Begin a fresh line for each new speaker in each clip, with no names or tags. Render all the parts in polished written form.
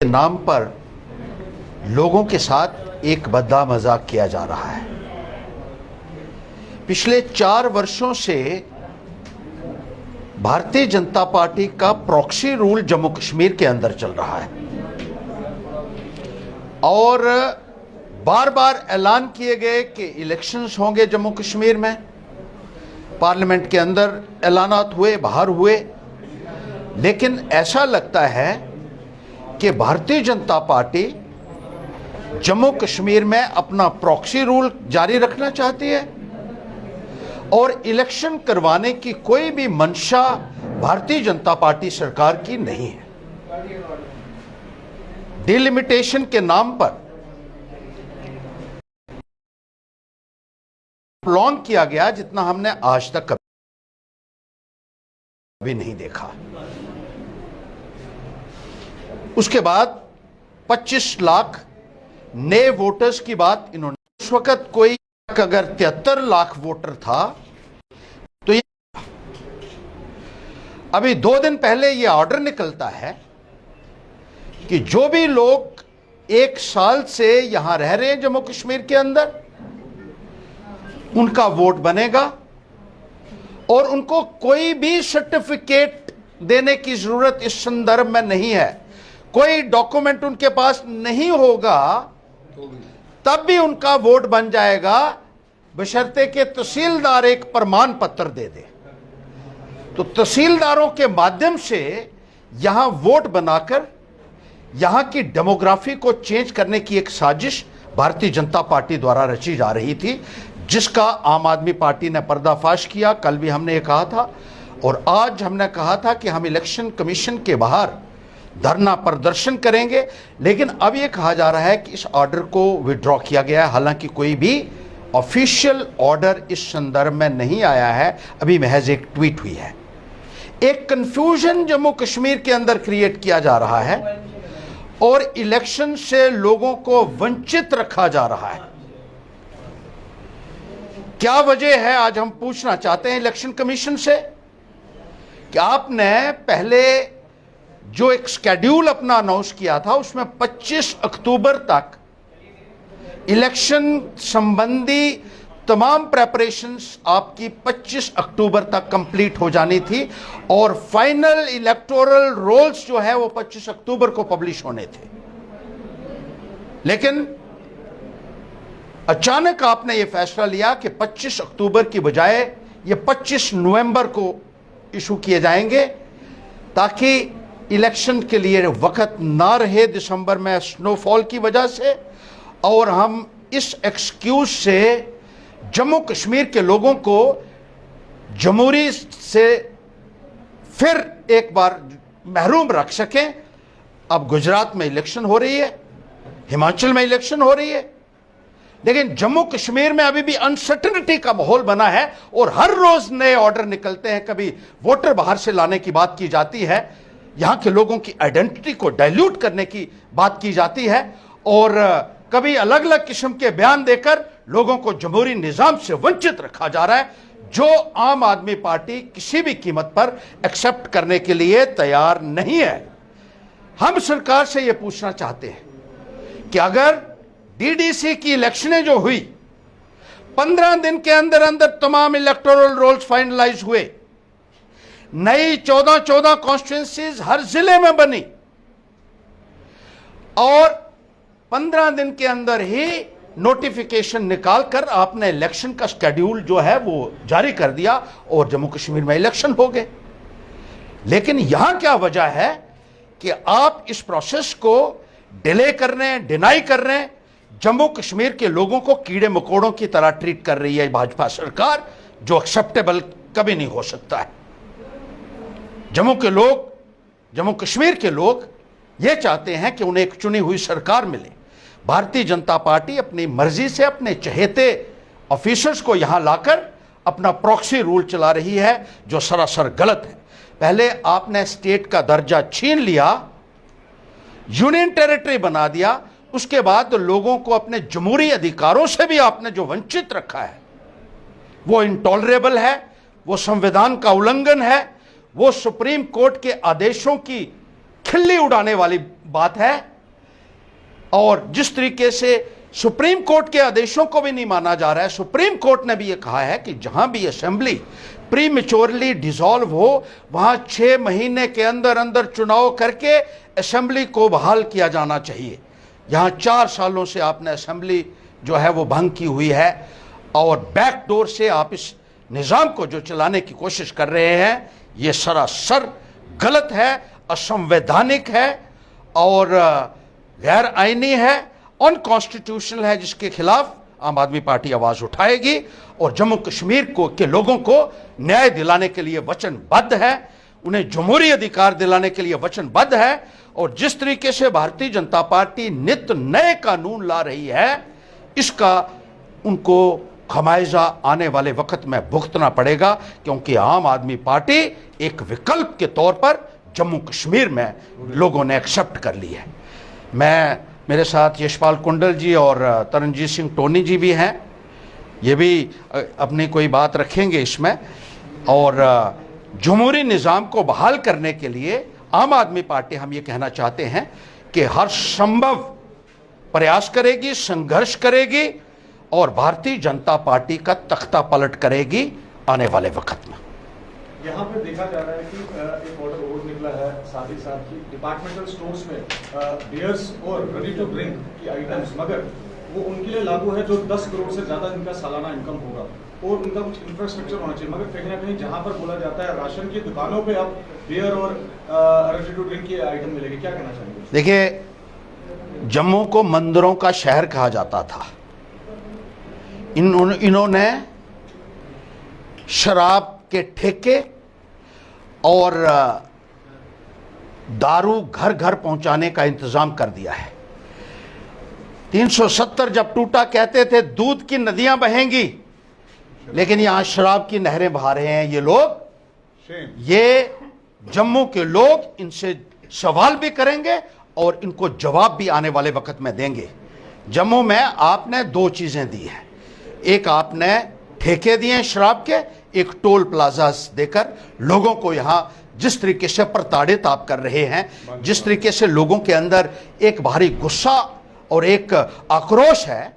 नाम पर लोगों के साथ एक बद्दा मजाक किया जा रहा है। पिछले 4 वर्षों से भारतीय जनता पार्टी का प्रॉक्सी रूल जम्मू कश्मीर के अंदर चल रहा है और बार बार ऐलान किए गए कि इलेक्शंस होंगे जम्मू कश्मीर में। पार्लियामेंट के अंदर ऐलानात हुए, बाहर हुए, लेकिन ऐसा लगता है कि भारतीय जनता पार्टी जम्मू कश्मीर में अपना प्रॉक्सी रूल जारी रखना चाहती है और इलेक्शन करवाने की कोई भी मंशा भारतीय जनता पार्टी सरकार की नहीं है। डिलिमिटेशन के नाम पर प्लान किया गया जितना हमने आज तक कभी नहीं देखा। उसके बाद 25 लाख नए वोटर्स की बात इन्होंने, उस वक्त कोई अगर 73 लाख वोटर था तो ये अभी 2 दिन पहले ये ऑर्डर निकलता है कि जो भी लोग 1 साल से यहां रह रहे हैं जम्मू कश्मीर के अंदर, उनका वोट बनेगा और उनको कोई भी सर्टिफिकेट देने की जरूरत इस संदर्भ में नहीं है। कोई डॉक्यूमेंट उनके पास नहीं होगा तब भी उनका वोट बन जाएगा, बशर्ते कि तहसीलदार एक प्रमाण पत्र दे दे। तो तहसीलदारों के माध्यम से यहां वोट बनाकर यहां की डेमोग्राफी को चेंज करने की एक साजिश भारतीय जनता पार्टी द्वारा रची जा रही थी, जिसका आम आदमी पार्टी ने पर्दाफाश किया। कल भी हमने ये कहा था और आज हमने कहा था कि हम इलेक्शन कमीशन के बाहर धरना प्रदर्शन करेंगे, लेकिन अब यह कहा जा रहा है कि इस ऑर्डर को विड्रॉ किया गया है। हालांकि कोई भी ऑफिशियल ऑर्डर इस संदर्भ में नहीं आया है, अभी महज एक ट्वीट हुई है। एक कंफ्यूजन जम्मू कश्मीर के अंदर क्रिएट किया जा रहा है और इलेक्शन से लोगों को वंचित रखा जा रहा है। क्या वजह है, आज हम पूछना चाहते हैं इलेक्शन कमीशन से कि आपने पहले जो एक शेड्यूल अपना अनाउंस किया था उसमें 25 अक्टूबर तक इलेक्शन संबंधी तमाम प्रेपरेशंस आपकी 25 अक्टूबर तक कंप्लीट हो जानी थी और फाइनल इलेक्टोरल रोल्स जो है वो 25 अक्टूबर को पब्लिश होने थे। लेकिन अचानक आपने ये फैसला लिया कि 25 अक्टूबर की बजाय ये 25 नवंबर को इशू किए जाएंगे ताकि इलेक्शन के लिए वक्त ना रहे दिसंबर में स्नोफॉल की वजह से, और हम इस एक्सक्यूज से जम्मू कश्मीर के लोगों को जमहूरी से फिर एक बार महरूम रख सकें। अब गुजरात में इलेक्शन हो रही है, हिमाचल में इलेक्शन हो रही है, लेकिन जम्मू कश्मीर में अभी भी अनसर्टेनिटी का माहौल बना है और हर रोज नए ऑर्डर निकलते हैं। कभी वोटर बाहर से लाने की बात की जाती है, यहां के लोगों की आइडेंटिटी को डाइल्यूट करने की बात की जाती है और कभी अलग अलग किस्म के बयान देकर लोगों को जमहूरी निजाम से वंचित रखा जा रहा है, जो आम आदमी पार्टी किसी भी कीमत पर एक्सेप्ट करने के लिए तैयार नहीं है। हम सरकार से यह पूछना चाहते हैं कि अगर डीडीसी की इलेक्शनें जो हुई 15 दिन के अंदर अंदर तमाम इलेक्टोरल रोल्स फाइनलाइज हुए, नई 14 कॉन्स्टिट्यूएंसीज हर जिले में बनी और 15 दिन के अंदर ही नोटिफिकेशन निकालकर आपने इलेक्शन का शेड्यूल जो है वो जारी कर दिया और जम्मू कश्मीर में इलेक्शन हो गए। लेकिन यहां क्या वजह है कि आप इस प्रोसेस को डिले कर रहे हैं, डिनाई कर रहे हैं। जम्मू कश्मीर के लोगों को कीड़े मकोड़ों की तरह ट्रीट कर रही है भाजपा सरकार, जो एक्सेप्टेबल कभी नहीं हो सकता है। जम्मू कश्मीर के लोग ये चाहते हैं कि उन्हें एक चुनी हुई सरकार मिले। भारतीय जनता पार्टी अपनी मर्जी से अपने चहेते ऑफिसर्स को यहां लाकर अपना प्रॉक्सी रूल चला रही है, जो सरासर गलत है। पहले आपने स्टेट का दर्जा छीन लिया, यूनियन टेरिटरी बना दिया, उसके बाद लोगों को अपने जमहूरी अधिकारों से भी आपने जो वंचित रखा है वो इंटॉलरेबल है, वो संविधान का उल्लंघन है, वो सुप्रीम कोर्ट के आदेशों की खिल्ली उड़ाने वाली बात है और जिस तरीके से सुप्रीम कोर्ट के आदेशों को भी नहीं माना जा रहा है। सुप्रीम कोर्ट ने भी यह कहा है कि जहां भी असेंबली प्रीमेच्योरली डिसॉल्व हो वहां 6 महीने के अंदर अंदर चुनाव करके असेंबली को बहाल किया जाना चाहिए। यहां 4 सालों से आपने असेंबली जो है वो भंग की हुई है और बैकडोर से आप इस निज़ाम को जो चलाने की कोशिश कर रहे हैं, ये सरासर गलत है, असंवैधानिक है और गैर आईनी है, अनकॉन्स्टिट्यूशनल है, जिसके खिलाफ आम आदमी पार्टी आवाज उठाएगी और जम्मू कश्मीर के लोगों को न्याय दिलाने के लिए वचनबद्ध है, उन्हें जमहूरी अधिकार दिलाने के लिए वचनबद्ध है। और जिस तरीके से भारतीय जनता पार्टी नित्य नए कानून ला रही है, इसका उनको खमायजा आने वाले वक्त में भुगतना पड़ेगा, क्योंकि आम आदमी पार्टी एक विकल्प के तौर पर जम्मू कश्मीर में लोगों ने एक्सेप्ट कर ली है। मेरे साथ यशपाल कुंडल जी और तरनजीत सिंह टोनी जी भी हैं, ये भी अपनी कोई बात रखेंगे इसमें। और जमहूरी निज़ाम को बहाल करने के लिए आम आदमी पार्टी हम ये कहना चाहते हैं कि हर संभव प्रयास करेगी, संघर्ष करेगी और भारतीय जनता पार्टी का तख्ता पलट करेगी आने वाले वक्त में।
यहाँ पे देखा जा रहा है कि एक ऑर्डर और निकला है, साथ ही साथ कि डिपार्टमेंटल स्टोर्स में बियर्स और रेडी टू ड्रिंक की आइटम्स, मगर वो उनके लिए लागू है जो 10 करोड़ से ज़्यादा इनका सालाना इनकम होगा और उनका कुछ इंफ्रास्ट्रक्चर होना चाहिए। मगर कहीं ना कहीं जहाँ पर बोला जाता है राशन की दुकानों पे अब बियर और रेडी टू ड्रिंक की आइटम मिलेगी, क्या कहना चाहिए?
देखिए, जम्मू को मंदिरों का शहर कहा जाता था। इन्होंने शराब के ठेके और दारू घर घर पहुंचाने का इंतजाम कर दिया है। 370 जब टूटा कहते थे दूध की नदियां बहेंगी, लेकिन यहां शराब की नहरें बहा रहे हैं ये लोग। ये जम्मू के लोग इनसे सवाल भी करेंगे और इनको जवाब भी आने वाले वक्त में देंगे। जम्मू में आपने 2 चीजें दी हैं, एक आपने ठेके दिए शराब के, एक टोल प्लाजा देकर लोगों को यहां जिस तरीके से प्रताड़ित आप कर रहे हैं, जिस तरीके से लोगों के अंदर एक भारी गुस्सा और एक आक्रोश है,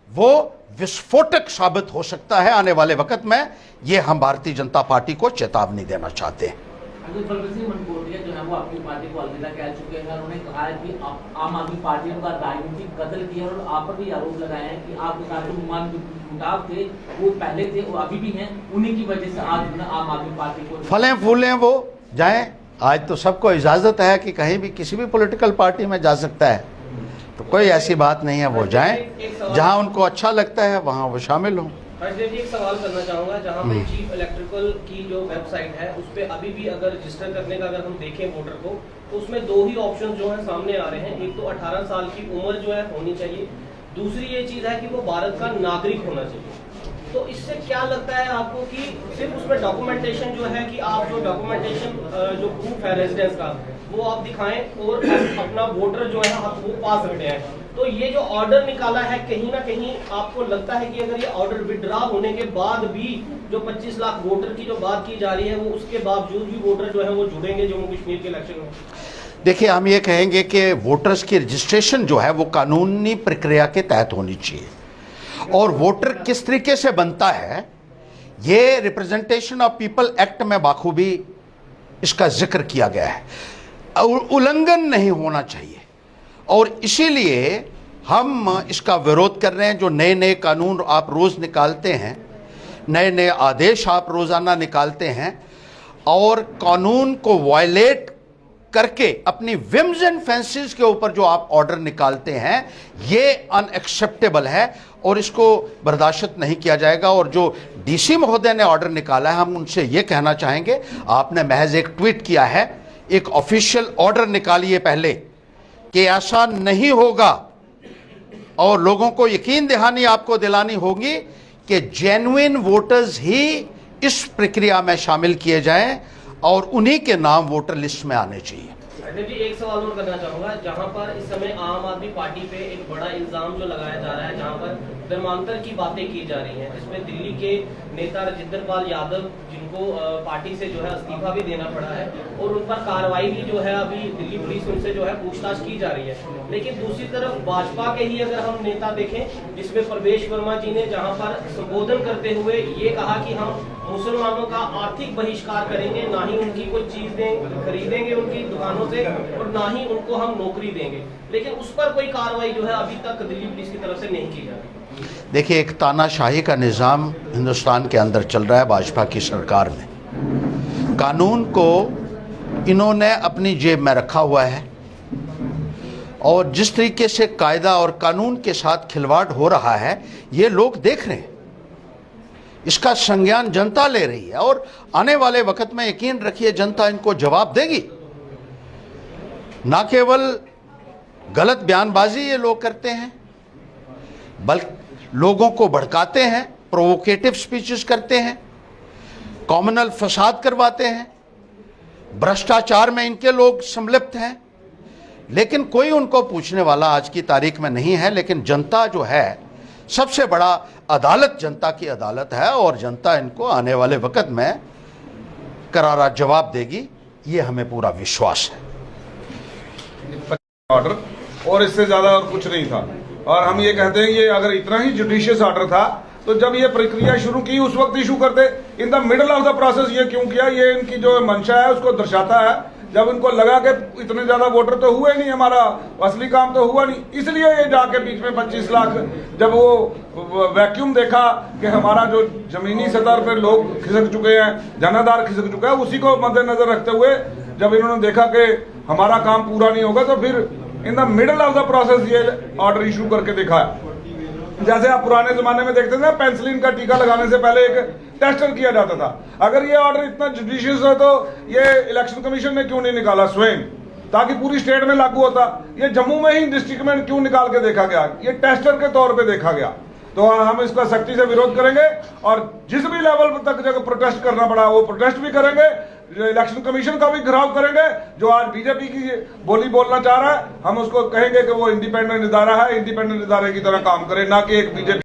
वो विस्फोटक साबित हो सकता है आने वाले वक्त में। ये हम भारतीय जनता पार्टी को चेतावनी देना चाहते हैं।
मनकोटिया जो है वो अपनी पार्टी को अलविदा कह चुके हैं। उन्होंने कहा है कि आम आदमी पार्टी का राजनीतिक कत्ल किया और आप पर भी आरोप लगाए हैं कि आपके साथ जो मुटाव थे वो पहले थे और अभी भी हैं, उन्हीं की वजह से आज आम आदमी पार्टी को
फलें फूलें वो जाएं। आज तो सबको इजाजत है कि कहीं भी किसी भी पॉलिटिकल पार्टी में जा सकता है, तो कोई ऐसी बात नहीं है, वो जाएं जहां उनको अच्छा लगता है वहां वो शामिल हों।
एक सवाल करना चाहूंगा, जहां पे चीफ इलेक्ट्रिकल की जो वेबसाइट है उस पे अभी भी अगर रजिस्टर करने का अगर हम देखें वोटर को, तो उसमें 2 ही ऑप्शन जो है सामने आ रहे हैं। एक तो 18 साल की उम्र जो है होनी चाहिए, दूसरी ये चीज है कि वो भारत का नागरिक होना चाहिए। तो इससे क्या लगता है आपको कि सिर्फ उसमें डॉक्यूमेंटेशन जो है कि आप जो डॉक्यूमेंटेशन जो प्रूफ है रेजिडेंस का वो आप दिखाएं और अपना वोटर जो है आप वो पास रखते हैं। तो ये जो ऑर्डर निकाला है, कहीं ना कहीं आपको लगता है कि अगर ये ऑर्डर विड्रॉ होने के बाद भी जो 25 लाख वोटर की जो बात की जा रही है, वो उसके बावजूद भी वोटर जो है वो जुड़ेंगे जम्मू कश्मीर के इलेक्शन में?
देखिए, हम ये कहेंगे कि वोटर्स की रजिस्ट्रेशन जो है वो कानूनी प्रक्रिया के तहत होनी चाहिए। और वोटर किस तरीके से बनता है, ये रिप्रेजेंटेशन ऑफ पीपल एक्ट में बाखूबी इसका जिक्र किया गया है, उल्लंघन नहीं होना चाहिए। और इसीलिए हम इसका विरोध कर रहे हैं। जो नए नए कानून आप रोज़ निकालते हैं, नए नए आदेश आप रोज़ाना निकालते हैं और कानून को वायलेट करके अपनी विम्स एंड फैंसीज के ऊपर जो आप ऑर्डर निकालते हैं, ये अनएक्सेप्टेबल है और इसको बर्दाश्त नहीं किया जाएगा। और जो डीसी महोदय ने ऑर्डर निकाला है, हम उनसे ये कहना चाहेंगे, आपने महज एक ट्वीट किया है, एक ऑफिशियल ऑर्डर निकालिए पहले कि ऐसा नहीं होगा और लोगों को यकीन दहानी आपको दिलानी होगी कि जेन्युइन वोटर्स ही इस प्रक्रिया में शामिल किए जाएं और उन्हीं के नाम वोटर लिस्ट में आने चाहिए।
अजय जी, एक सवाल और करना चाहूंगा, जहां पर इस समय आम आदमी पार्टी पे एक बड़ा इल्जाम जो लगाया जा रहा है, जहां पर धर्मांतर की बातें की जा रही हैं, इसमें दिल्ली के नेता राजेंद्र पाल यादव, जिनको पार्टी से जो है इस्तीफा भी देना पड़ा है, और उन पर कार्रवाई भी जो है अभी दिल्ली पुलिस उनसे जो है पूछताछ की जा रही है। लेकिन दूसरी तरफ भाजपा के ही अगर हम नेता देखें, जिसमें प्रवेश वर्मा जी ने जहां पर संबोधन करते हुए ये कहा कि हम मुसलमानों का आर्थिक बहिष्कार करेंगे, ना ही उनकी कोई चीज खरीदेंगे उनकी दुकानों से, और ना ही उनको हम नौकरी देंगे, लेकिन उस पर कोई कार्रवाई जो है अभी तक दिल्ली पुलिस की तरफ से नहीं की जा रही।
देखिए, एक तानाशाही का निज़ाम हिंदुस्तान के अंदर चल रहा है भाजपा की सरकार में। कानून को इन्होंने अपनी जेब में रखा हुआ है और जिस तरीके से कायदा और कानून के साथ खिलवाड़ हो रहा है ये लोग देख रहे हैं। इसका संज्ञान जनता ले रही है और आने वाले वक्त में यकीन रखिए जनता इनको जवाब देगी। ना केवल गलत बयानबाजी ये लोग करते हैं, बल्कि लोगों को भड़काते हैं, प्रोवोकेटिव स्पीचेस करते हैं, कॉमनल फसाद करवाते हैं, भ्रष्टाचार में इनके लोग संलिप्त हैं, लेकिन कोई उनको पूछने वाला आज की तारीख में नहीं है। लेकिन जनता जो है, सबसे बड़ा अदालत जनता की अदालत है और जनता इनको आने वाले वक्त में करारा जवाब देगी, ये हमें पूरा विश्वास है।
ऑर्डर और इससे ज्यादा और कुछ नहीं था, और हम ये कहते हैं ये अगर इतना ही जुडिशियस ऑर्डर था तो जब ये प्रक्रिया शुरू की उस वक्त इशू करते। In the middle of the process ये क्यों किया? ये इनकी जो मंशा है उसको दर्शाता है। जब इनको लगा कि इतने ज्यादा वोटर तो हुए नहीं, हमारा असली काम तो हुआ नहीं, इसलिए ये जाके बीच में 25 लाख जब वो वैक्यूम देखा कि हमारा जो जमीनी सतह पर लोग खिसक चुके हैं, जनाधार खिसक चुका है, उसी को मद्देनजर रखते हुए जब इन्होंने देखा कि हमारा काम पूरा नहीं होगा तो फिर in the middle of the process ये ऑर्डर इशू करके दिखाया। जैसे आप पुराने जमाने में देखते थे, पेंसिलिन का टीका लगाने से पहले एक टेस्टर किया जाता था। अगर ये ऑर्डर इतना जुडिशियस हो तो ये इलेक्शन कमीशन ने क्यों नहीं निकाला स्वयं, ताकि पूरी स्टेट में लागू होता? ये जम्मू में ही डिस्ट्रिक्ट में क्यों निकाल के देखा गया? ये टेस्टर के तौर पे देखा गया। तो हम इसका सख्ती से विरोध करेंगे और जिस भी लेवल तक जगह प्रोटेस्ट करना पड़ा वो प्रोटेस्ट भी करेंगे, इलेक्शन कमीशन का भी घेराव करेंगे। जो आज बीजेपी की बोली बोलना चाह रहा है, हम उसको कहेंगे कि वो इंडिपेंडेंट इदारा है, इंडिपेंडेंट इदारे की तरह काम करे, ना कि एक बीजेपी